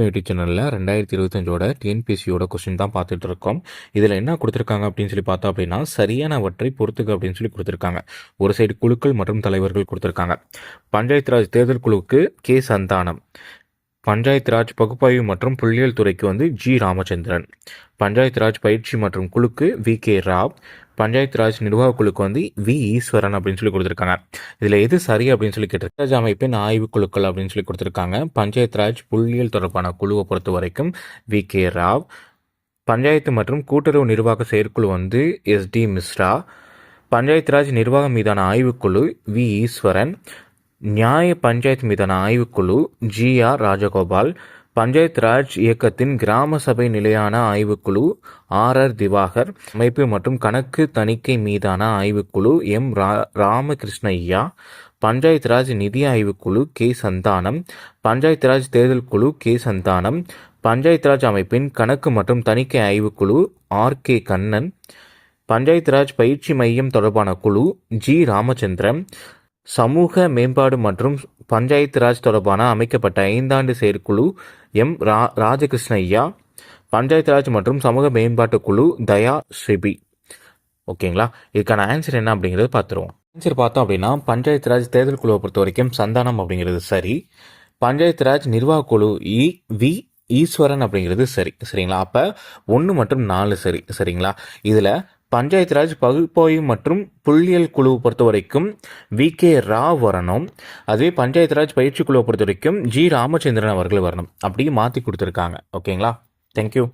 படிப்பு யூடியூப் சேனலில் 2025 டிஎன்பிஎஸ்சியோட கொஸ்டின் தான் பார்த்துட்டு இருக்கோம். இதில் என்ன கொடுத்துருக்காங்க அப்படின்னு சொல்லி பார்த்தோம் அப்படின்னா, சரியானவற்றை பொறுத்துக்க அப்படின்னு சொல்லி கொடுத்துருக்காங்க. ஒரு சைடு குழுக்கள் மற்றும் தலைவர்கள் கொடுத்துருக்காங்க. பஞ்சாயத்து ராஜ் தேர்தல் குழுவுக்கு கே சந்தானம், பஞ்சாயத்து ராஜ் பகுப்பாய்வு மற்றும் புள்ளியியல் துறைக்கு ஜி ராமச்சந்திரன், பஞ்சாயத்து ராஜ் பயிற்சி மற்றும் குழுக்கு வி கே ராவ், பஞ்சாயத்து ராஜ் நிர்வாக குழுக்கு வி ஈஸ்வரன் அப்படின்னு சொல்லி கொடுத்துருக்காங்க. இதில் எது சரி அப்படின்னு சொல்லி கேட்டிருக்காங்க. ராஜ் அமைப்பின் ஆய்வு குழுக்கள் அப்படின்னு சொல்லி கொடுத்துருக்காங்க. பஞ்சாயத்து ராஜ் புள்ளியியல் தொடர்பான குழுவை பொறுத்த வரைக்கும் வி கே ராவ், பஞ்சாயத்து மற்றும் கூட்டுறவு நிர்வாக செயற்குழு எஸ்டி மிஸ்ரா, பஞ்சாயத்து ராஜ் நிர்வாகம் மீதான ஆய்வுக்குழு வி ஈஸ்வரன், நியாய பஞ்சாயத்து மீதான ஆய்வுக்குழு ஜி.ஆர். ராஜகோபால், பஞ்சாயத்து ராஜ் இயக்கத்தின் கிராம சபை நிலையான ஆய்வுக்குழு ஆர்.ஆர். திவாகர், அமைப்பு மற்றும் கணக்கு தணிக்கை மீதான ஆய்வுக்குழு எம். ராமகிருஷ்ணய்யா, பஞ்சாயத்து ராஜ் நிதி ஆய்வுக்குழு கே சந்தானம், பஞ்சாயத்து ராஜ் தேர்தல் குழு கே சந்தானம், பஞ்சாயத்து ராஜ் அமைப்பின் கணக்கு மற்றும் தணிக்கை ஆய்வுக்குழு ஆர்.கே. கண்ணன், பஞ்சாயத்து ராஜ் பயிற்சி மையம் தொடர்பான குழு ஜி. ராமச்சந்திரன், சமூக மேம்பாடு மற்றும் பஞ்சாயத்து ராஜ் தொடர்பான அமைக்கப்பட்ட 5 ஆண்டு செயற்குழு எம். ராஜகிருஷ்ணய்யா, பஞ்சாயத்து ராஜ் மற்றும் சமூக மேம்பாட்டு குழு தயா ஸ்ரீபி. ஓகேங்களா, இதுக்கான ஆன்சர் என்ன அப்படிங்கிறது பார்த்துருவோம். ஆன்சர் பார்த்தோம் அப்படின்னா, பஞ்சாயத்து ராஜ் தேர்தல் குழுவை பொறுத்த வரைக்கும் சந்தானம் அப்படிங்கிறது சரி, பஞ்சாயத்து ராஜ் நிர்வாக குழு வி ஈஸ்வரன் அப்படிங்கிறது சரி. சரிங்களா, அப்போ 1 மற்றும் 4 சரி. சரிங்களா, இதில் பஞ்சாயத்து ராஜ் பகுப்பாய்வு மற்றும் புள்ளியியல் குழுவை பொறுத்த வரைக்கும் வி கே ராவ் வரணும். அதுவே பஞ்சாயத்து ராஜ் பயிற்சி குழுவை பொறுத்த வரைக்கும் ஜி ராமச்சந்திரன் அவர்கள் வரணும். அப்படியே மாற்றி கொடுத்துருக்காங்க. ஓகேங்களா, தேங்க்யூ.